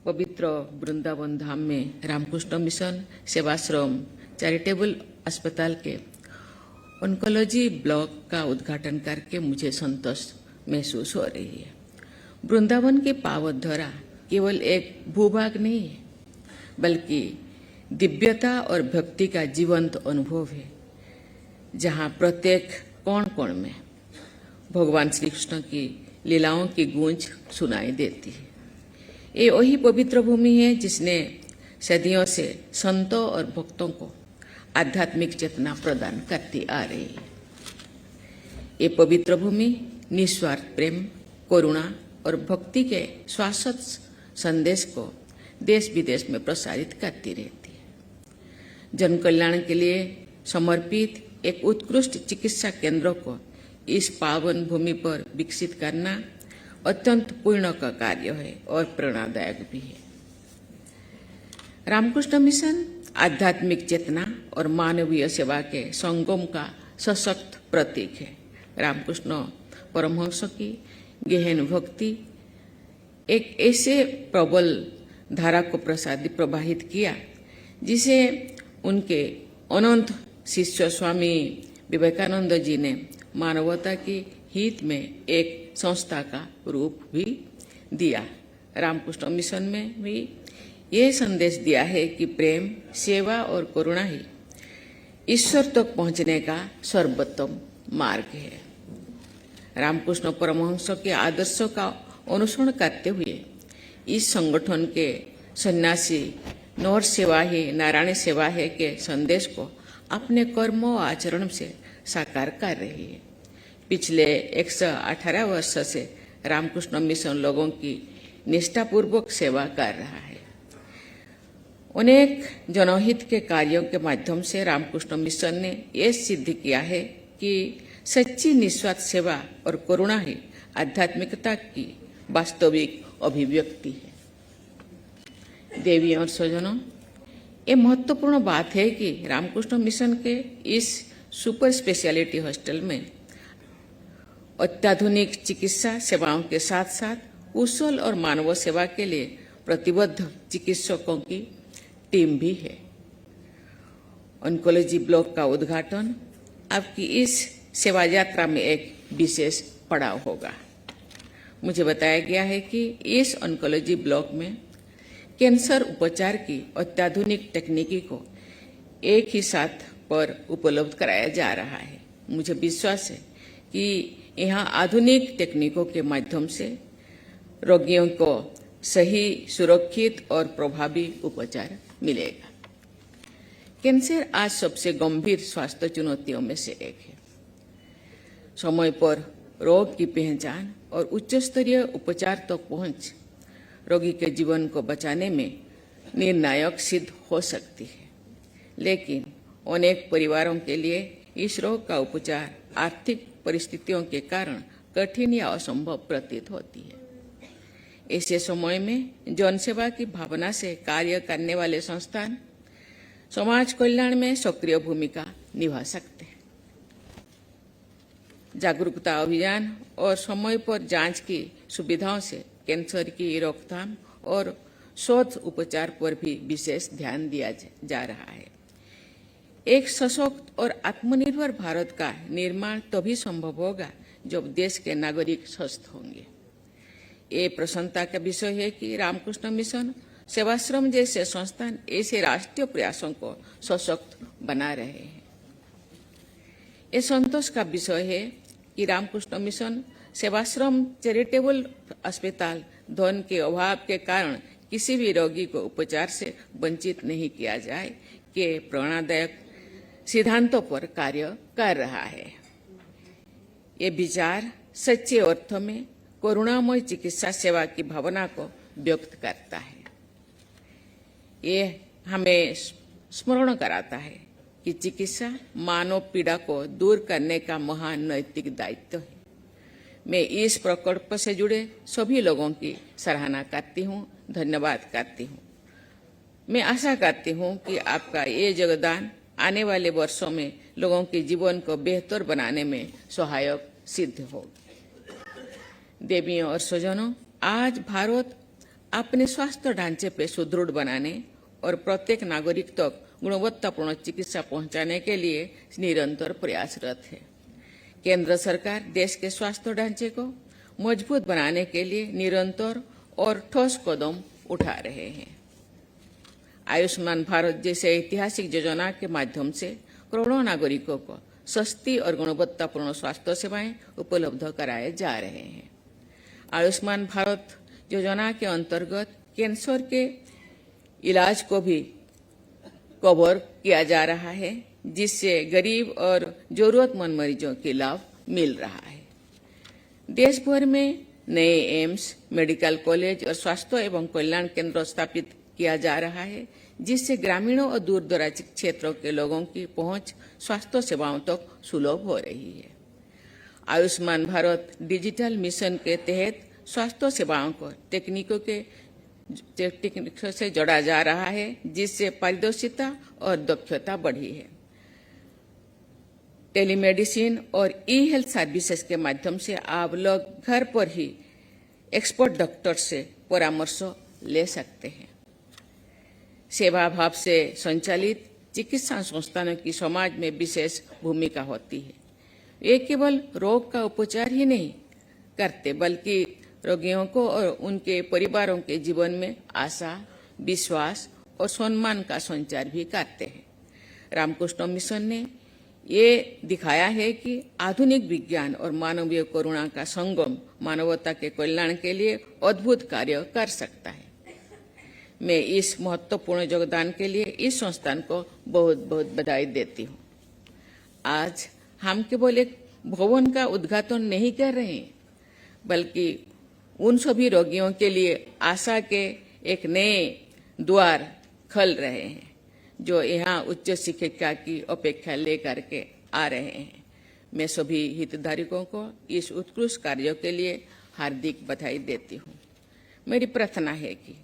पवित्र वृंदावन धाम में Ramakrishna mission Sevashram charitable अस्पताल के ऑन्कोलॉजी ब्लॉक का उद्घाटन करके मुझे संतोष महसूस हो रही है। वृंदावन की पावन धरा केवल एक भूभाग नहीं है, बल्कि दिव्यता और भक्ति का जीवंत अनुभव है, जहाँ प्रत्येक कोण कोण में भगवान श्री कृष्ण की लीलाओं की गूंज सुनाई देती है। ये वही पवित्र भूमि है जिसने सदियों से संतों और भक्तों को आध्यात्मिक चेतना प्रदान करती आ रही है। ये पवित्र भूमि निस्वार्थ प्रेम, करुणा और भक्ति के शाश्वत संदेश को देश विदेश में प्रसारित करती रहती है। जन कल्याण के लिए समर्पित एक उत्कृष्ट चिकित्सा केंद्र को इस पावन भूमि पर विकसित करना अत्यंत पुण्य का कार्य है और प्रेरणादायक भी है। रामकृष्ण मिशन आध्यात्मिक चेतना और मानवीय सेवा के संगम का सशक्त प्रतीक है। रामकृष्ण परमहंस की गहन भक्ति एक ऐसे प्रबल धारा को प्रवाहित किया जिसे उनके अनंत शिष्य स्वामी विवेकानंद जी ने मानवता की हित में एक संस्था का रूप भी दिया। रामकृष्ण मिशन में भी ये संदेश दिया है कि प्रेम, सेवा और करुणा ही ईश्वर तक पहुंचने का सर्वोत्तम मार्ग है। रामकृष्ण परमहंस के आदर्शों का अनुसरण करते हुए इस संगठन के सन्यासी नर सेवा ही नारायण सेवा है के संदेश को अपने कर्म और आचरण से साकार कर रही है। पिछले 118 वर्ष से रामकृष्ण मिशन लोगों की निष्ठापूर्वक सेवा कर रहा है। अनेक जनहित के कार्यों के माध्यम से रामकृष्ण मिशन ने यह सिद्ध किया है कि सच्ची निस्वार्थ सेवा और करुणा ही आध्यात्मिकता की वास्तविक अभिव्यक्ति है। देवी और स्वजनों, ये महत्वपूर्ण बात है कि रामकृष्ण मिशन के इस सुपर स्पेशलिटी हॉस्टल में अत्याधुनिक चिकित्सा सेवाओं के साथ साथ कुशल और मानव सेवा के लिए प्रतिबद्ध चिकित्सकों की टीम भी है। ऑन्कोलॉजी ब्लॉक का उद्घाटन आपकी इस सेवा यात्रा में एक विशेष पड़ाव होगा। मुझे बताया गया है कि इस ऑन्कोलॉजी ब्लॉक में कैंसर उपचार की अत्याधुनिक तकनीकी को एक ही साथ पर उपलब्ध कराया जा रहा है। मुझे विश्वास है कि यहाँ आधुनिक तकनीकों के माध्यम से रोगियों को सही, सुरक्षित और प्रभावी उपचार मिलेगा। कैंसर आज सबसे गंभीर स्वास्थ्य चुनौतियों में से एक है। समय पर रोग की पहचान और उच्च स्तरीय उपचार तक पहुंच रोगी के जीवन को बचाने में निर्णायक सिद्ध हो सकती है, लेकिन अनेक परिवारों के लिए इस रोग का उपचार आर्थिक परिस्थितियों के कारण कठिन या असंभव प्रतीत होती है। ऐसे समय में जनसेवा की भावना से कार्य करने वाले संस्थान समाज कल्याण में सक्रिय भूमिका निभा सकते हैं। जागरूकता अभियान और समय पर जांच की सुविधाओं से कैंसर की रोकथाम और शोध उपचार पर भी विशेष ध्यान दिया जा रहा है। एक सशक्त और आत्मनिर्भर भारत का निर्माण तभी संभव होगा जब देश के नागरिक स्वस्थ होंगे। ये प्रसन्नता का विषय है कि रामकृष्ण मिशन सेवाश्रम जैसे संस्थान ऐसे राष्ट्रीय प्रयासों को सशक्त बना रहे हैं। ये संतोष का विषय है कि रामकृष्ण मिशन सेवाश्रम चैरिटेबल अस्पताल धन के अभाव के कारण किसी भी रोगी को उपचार से वंचित नहीं किया जाए के प्रेरणादायक सिद्धांतों पर कार्य कर रहा है। ये विचार सच्चे अर्थों में करुणामय चिकित्सा सेवा की भावना को व्यक्त करता है। ये हमें स्मरण कराता है कि चिकित्सा मानव पीड़ा को दूर करने का महान नैतिक दायित्व है। मैं इस प्रकल्प से जुड़े सभी लोगों की सराहना करती हूँ, धन्यवाद करती हूँ। मैं आशा करती हूँ कि आपका ये योगदान आने वाले वर्षों में लोगों के जीवन को बेहतर बनाने में सहायक सिद्ध होगा। देवियों और स्वजनों, आज भारत अपने स्वास्थ्य ढांचे पे सुदृढ़ बनाने और प्रत्येक नागरिक तक गुणवत्तापूर्ण चिकित्सा पहुंचाने के लिए निरंतर प्रयासरत है। केंद्र सरकार देश के स्वास्थ्य ढांचे को मजबूत बनाने के लिए निरंतर और ठोस कदम उठा रहे हैं। आयुष्मान भारत जैसे ऐतिहासिक योजना के माध्यम से करोड़ों नागरिकों को सस्ती और गुणवत्तापूर्ण स्वास्थ्य सेवाएं उपलब्ध कराए जा रहे हैं। आयुष्मान भारत योजना के अंतर्गत कैंसर के इलाज को भी कवर किया जा रहा है, जिससे गरीब और जरूरतमंद मरीजों को लाभ मिल रहा है। देश भर में नए एम्स, मेडिकल कॉलेज और स्वास्थ्य एवं कल्याण केंद्र स्थापित किया जा रहा है, जिससे ग्रामीणों और दूर दराज क्षेत्रों के लोगों की पहुंच स्वास्थ्य सेवाओं तक सुलभ हो रही है। आयुष्मान भारत डिजिटल मिशन के तहत स्वास्थ्य सेवाओं को तकनीकों से जोड़ा जा रहा है, जिससे पारदर्शिता और दक्षता बढ़ी है। टेलीमेडिसिन और ई हेल्थ सर्विसेज के माध्यम से आप लोग घर पर ही एक्सपर्ट डॉक्टर से परामर्श ले सकते हैं। सेवा भाव से संचालित चिकित्सा संस्थानों की समाज में विशेष भूमिका होती है। वे केवल रोग का उपचार ही नहीं करते, बल्कि रोगियों को और उनके परिवारों के जीवन में आशा, विश्वास और सम्मान का संचार भी करते हैं। रामकृष्ण मिशन ने ये दिखाया है कि आधुनिक विज्ञान और मानवीय करुणा का संगम मानवता के कल्याण के लिए अद्भुत कार्य कर सकता है। मैं इस महत्वपूर्ण योगदान के लिए इस संस्थान को बहुत बहुत बधाई देती हूँ। आज हम केवल एक भवन का उद्घाटन नहीं कर रहे हैं, बल्कि उन सभी रोगियों के लिए आशा के एक नए द्वार खोल रहे हैं, जो यहाँ उच्च शिक्षा की अपेक्षा लेकर के आ रहे हैं। मैं सभी हितधारकों को इस उत्कृष्ट कार्य के लिए हार्दिक बधाई देती हूँ। मेरी प्रार्थना है कि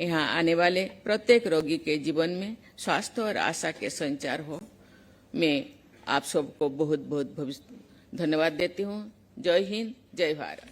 यहाँ आने वाले प्रत्येक रोगी के जीवन में स्वास्थ्य और आशा के संचार हो। मैं आप सबको बहुत बहुत धन्यवाद देती हूँ। जय हिंद, जय भारत।